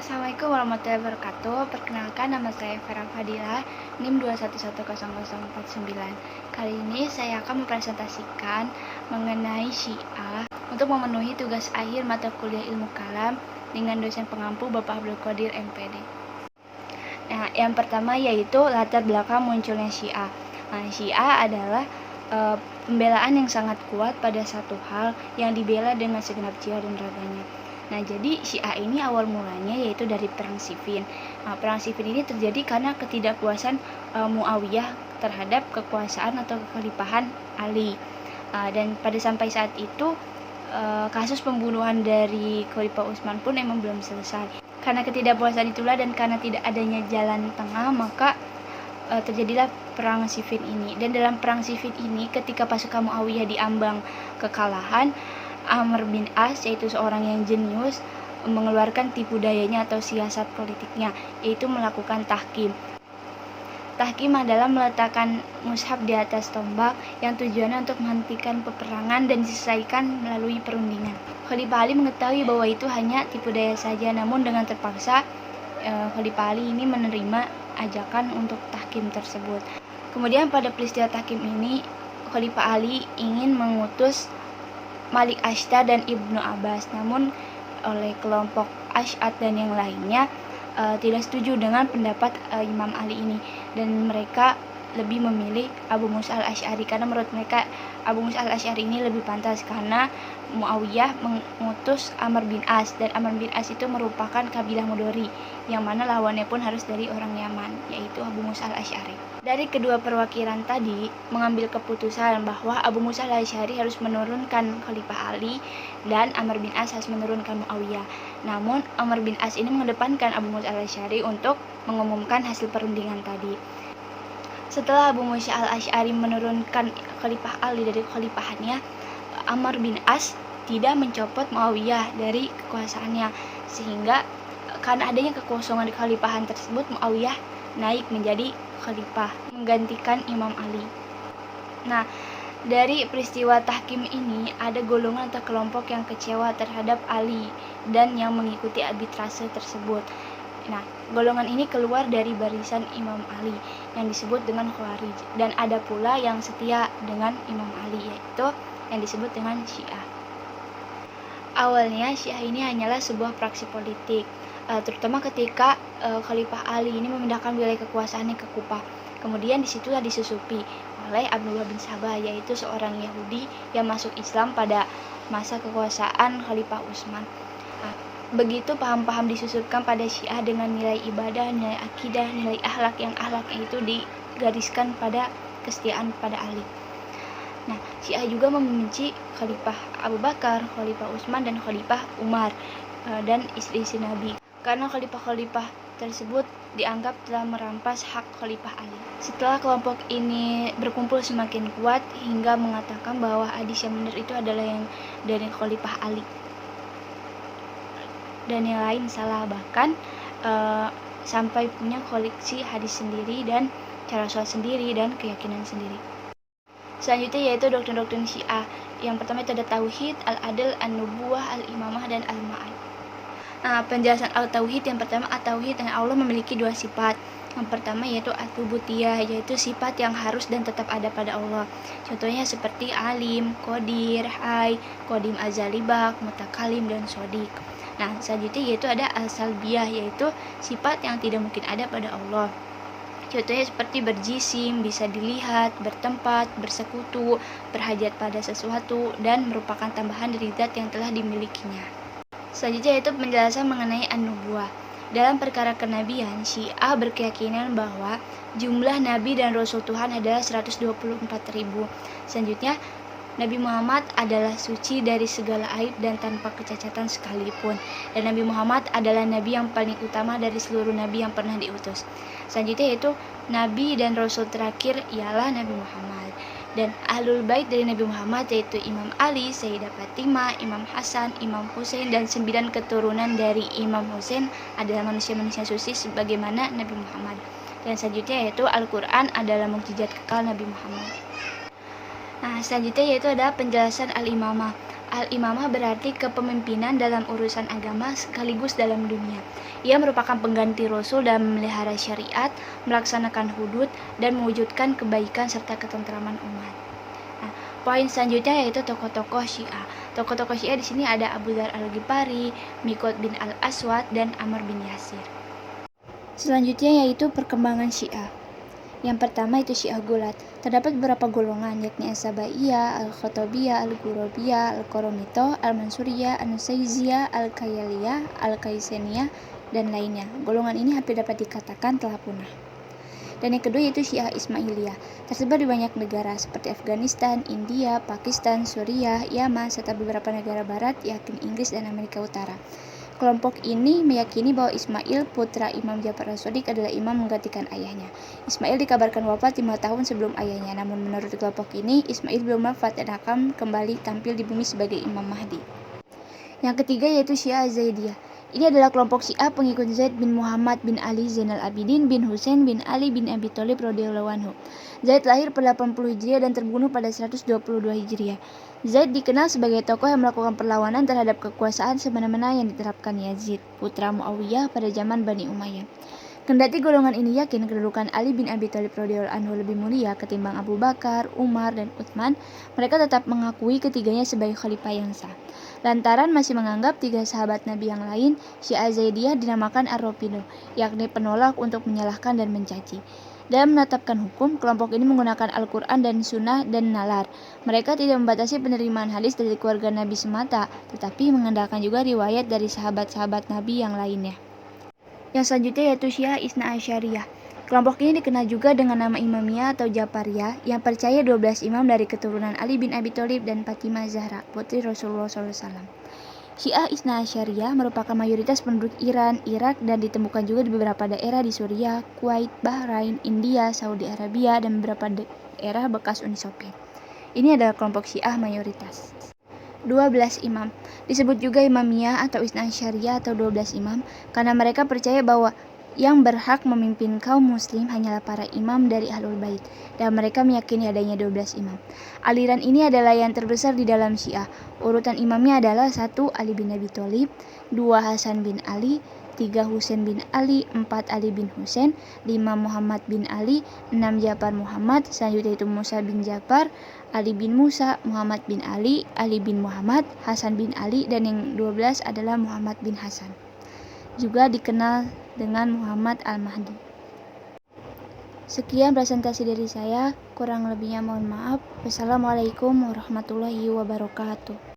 Assalamualaikum warahmatullahi wabarakatuh. Perkenalkan, nama saya Farah Fadilah, NIM 2110049. Kali ini saya akan mempresentasikan mengenai Syiah untuk memenuhi tugas akhir mata kuliah Ilmu Kalam dengan dosen pengampu Bapak Abdul Qadir MPD. Nah, yang pertama yaitu latar belakang munculnya Syiah. Syiah adalah pembelaan yang sangat kuat pada satu hal yang dibela dengan segenap jiwa dan raganya. Nah, jadi Syiah ini awal mulanya yaitu dari Perang Siffin. Perang Siffin ini terjadi karena ketidakpuasan Muawiyah terhadap kekuasaan atau kekhalifahan Ali. Dan pada sampai saat itu kasus pembunuhan dari Khalifah Utsman pun memang belum selesai. Karena ketidakpuasan itulah dan karena tidak adanya jalan tengah, maka terjadilah Perang Siffin ini. Dan dalam Perang Siffin ini, ketika pasukan Muawiyah diambang kekalahan, Amr bin As, yaitu seorang yang jenius, mengeluarkan tipu dayanya atau siasat politiknya, yaitu melakukan tahkim. Tahkim adalah meletakkan mushaf di atas tombak yang tujuannya untuk menghentikan peperangan dan diselesaikan melalui perundingan. Khalifah Ali mengetahui bahwa itu hanya tipu daya saja, namun dengan terpaksa Khalifah Ali ini menerima ajakan untuk tahkim tersebut. Kemudian pada peristiwa tahkim ini, Khalifah Ali ingin mengutus Malik Ashtar dan Ibnu Abbas, namun oleh kelompok Asy'ad dan yang lainnya tidak setuju dengan pendapat Imam Ali ini, dan mereka lebih memilih Abu Musa al-Asy'ari karena menurut mereka Abu Musa al-Asy'ari ini lebih pantas karena Muawiyah mengutus Amr bin As, dan Amr bin As itu merupakan kabilah Mudori yang mana lawannya pun harus dari orang Yaman, yaitu Abu Musa al-Asy'ari. Dari kedua perwakilan tadi mengambil keputusan bahwa Abu Musa al-Asy'ari harus menurunkan Khalifah Ali dan Amr bin As harus menurunkan Muawiyah. Namun Amr bin As ini mengedepankan Abu Musa al-Asy'ari untuk mengumumkan hasil perundingan tadi. Setelah Abu Musa al-Asy'ari menurunkan Khalifah Ali dari khalifahannya, Amr bin As tidak mencopot Muawiyah dari kekuasaannya, sehingga karena adanya kekosongan di khalifahan tersebut, Muawiyah naik menjadi khalifah menggantikan Imam Ali. Nah, dari peristiwa tahkim ini ada golongan atau kelompok yang kecewa terhadap Ali dan yang mengikuti arbitrase tersebut. Nah, golongan ini keluar dari barisan Imam Ali yang disebut dengan Khawarij, dan ada pula yang setia dengan Imam Ali, yaitu yang disebut dengan Syiah. Awalnya Syiah ini hanyalah sebuah praksi politik, terutama ketika Khalifah Ali ini memindahkan wilayah kekuasaannya ke Kufah. Kemudian disitulah disusupi oleh Abdullah bin Sabah, yaitu seorang Yahudi yang masuk Islam pada masa kekuasaan Khalifah Utsman. Begitu paham-paham disusupkan pada Syiah dengan nilai ibadah, nilai akidah, nilai akhlak yang akhlaknya itu digariskan pada kesetiaan pada Ali. Nah, Syiah juga membenci Khalifah Abu Bakar, Khalifah Utsman, dan Khalifah Umar dan istri-istri Nabi, karena khalifah-khalifah tersebut dianggap telah merampas hak Khalifah Ali. Setelah kelompok ini berkumpul semakin kuat hingga mengatakan bahwa hadis yang benar itu adalah yang dari Khalifah Ali dan yang lain salah, bahkan sampai punya koleksi hadis sendiri dan cara sholat sendiri dan keyakinan sendiri. Selanjutnya yaitu doktrin-doktrin Syiah. Yang pertama itu ada Tauhid, Al-Adl, An-Nubuwah, Al-Imamah, dan Al-Ma'ad. Nah, penjelasan Al-Tauhid yang pertama, At-Tauhid yang Allah memiliki dua sifat. Yang pertama yaitu At-Tubutiyah, yaitu sifat yang harus dan tetap ada pada Allah. Contohnya seperti Alim, Qadir, Hay, Qadim Azali Baq, Mutakalim, dan Shodiq. Nah, selanjutnya yaitu ada Al-Salbiyah, yaitu sifat yang tidak mungkin ada pada Allah. Contohnya seperti berjisim, bisa dilihat, bertempat, bersekutu, berhajat pada sesuatu, dan merupakan tambahan dari zat yang telah dimilikinya. Selanjutnya yaitu penjelasan mengenai An-Nubuwah. Dalam perkara kenabian, Syiah berkeyakinan bahwa jumlah nabi dan rasul Tuhan adalah 124.000. Selanjutnya, Nabi Muhammad adalah suci dari segala aib dan tanpa kecacatan sekalipun. Dan Nabi Muhammad adalah nabi yang paling utama dari seluruh nabi yang pernah diutus. Selanjutnya yaitu nabi dan rasul terakhir ialah Nabi Muhammad. Dan ahlul bait dari Nabi Muhammad yaitu Imam Ali, Sayyidah Fatimah, Imam Hasan, Imam Husain, dan 9 keturunan dari Imam Husain adalah manusia-manusia suci sebagaimana Nabi Muhammad. Dan selanjutnya yaitu Al-Quran adalah mukjizat kekal Nabi Muhammad. Nah, selanjutnya yaitu ada penjelasan Al-Imamah. Al-imamah berarti kepemimpinan dalam urusan agama sekaligus dalam dunia. Ia merupakan pengganti Rasul dalam memelihara syariat, melaksanakan hudud, dan mewujudkan kebaikan serta ketentraman umat. Nah, poin selanjutnya yaitu tokoh-tokoh Syiah. Tokoh-tokoh Syiah di sini ada Abu Dzar Al-Ghifari, Miqdad bin Al-Aswad, dan Ammar bin Yasir. Selanjutnya yaitu perkembangan Syiah. Yang pertama itu Syiah Gulat. Terdapat beberapa golongan yakni As-Sabaiyah, Al-Khattabiyah, Al-Ghurabiyah, Al-Qaramito, Al-Mansuriyah, An-Nusaiziyah, Al-Kayaliyah, Al-Kaiseniyah, dan lainnya. Golongan ini hampir dapat dikatakan telah punah. Dan yang kedua yaitu Syiah Ismailiyah. Tersebar di banyak negara seperti Afghanistan, India, Pakistan, Suriah, Yaman, serta beberapa negara barat yakni Inggris dan Amerika Utara. Kelompok ini meyakini bahwa Ismail, putra Imam Ja'far as-Shadiq, adalah imam menggantikan ayahnya. Ismail dikabarkan wafat 5 tahun sebelum ayahnya, namun menurut kelompok ini, Ismail belum wafat dan akan kembali tampil di bumi sebagai Imam Mahdi. Yang ketiga yaitu Syiah Zaidiyah. Ini adalah kelompok Syiah pengikut Zaid bin Muhammad bin Ali Zainal Abidin bin Husain bin Ali bin Abi Thalib radhiyallahu anhu. Zaid lahir pada 80 Hijriah dan terbunuh pada 122 Hijriah. Zaid dikenal sebagai tokoh yang melakukan perlawanan terhadap kekuasaan semena-mena yang diterapkan Yazid, putra Muawiyah pada zaman Bani Umayyah. Kendati golongan ini yakin kedudukan Ali bin Abi Thalib radhiyallahu anhu lebih mulia ketimbang Abu Bakar, Umar, dan Utsman, mereka tetap mengakui ketiganya sebagai khalifah yang sah. Lantaran masih menganggap 3 sahabat Nabi yang lain, Syiah Zaidiyah dinamakan Ar-Rafidah, yakni penolak untuk menyalahkan dan mencaci. Dalam menetapkan hukum, kelompok ini menggunakan Al-Quran dan Sunnah dan Nalar. Mereka tidak membatasi penerimaan hadis dari keluarga Nabi semata, tetapi mengandalkan juga riwayat dari sahabat-sahabat Nabi yang lainnya. Yang selanjutnya yaitu Syiah Isna Asyariyah. Kelompok ini dikenal juga dengan nama Imamiyah atau Japariyah, yang percaya 12 imam dari keturunan Ali bin Abi Thalib dan Fatimah Zahra, putri Rasulullah SAW. Syiah Isna Asyariyah merupakan mayoritas penduduk Iran, Irak, dan ditemukan juga di beberapa daerah di Suriah, Kuwait, Bahrain, India, Saudi Arabia, dan beberapa daerah bekas Uni Soviet. Ini adalah kelompok Syiah mayoritas. 12 imam. Disebut juga Imamiyah atau Isna Asyariyah atau 12 imam karena mereka percaya bahwa yang berhak memimpin kaum muslim hanyalah para imam dari Ahlul Bait, dan mereka meyakini adanya 12 imam. Aliran ini adalah yang terbesar di dalam Syiah. Urutan imamnya adalah 1. Ali bin Abi Thalib, 2. Hasan bin Ali, 3. Husain bin Ali, 4. Ali bin Husain, 5. Muhammad bin Ali, 6. Ja'far Muhammad, selanjutnya itu Musa bin Ja'far, Ali bin Musa, Muhammad bin Ali, Ali bin Muhammad, Hasan bin Ali, dan yang 12 adalah Muhammad bin Hasan, juga dikenal dengan Muhammad Al-Mahdi. Sekian presentasi dari saya, kurang lebihnya mohon maaf. Wassalamualaikum warahmatullahi wabarakatuh.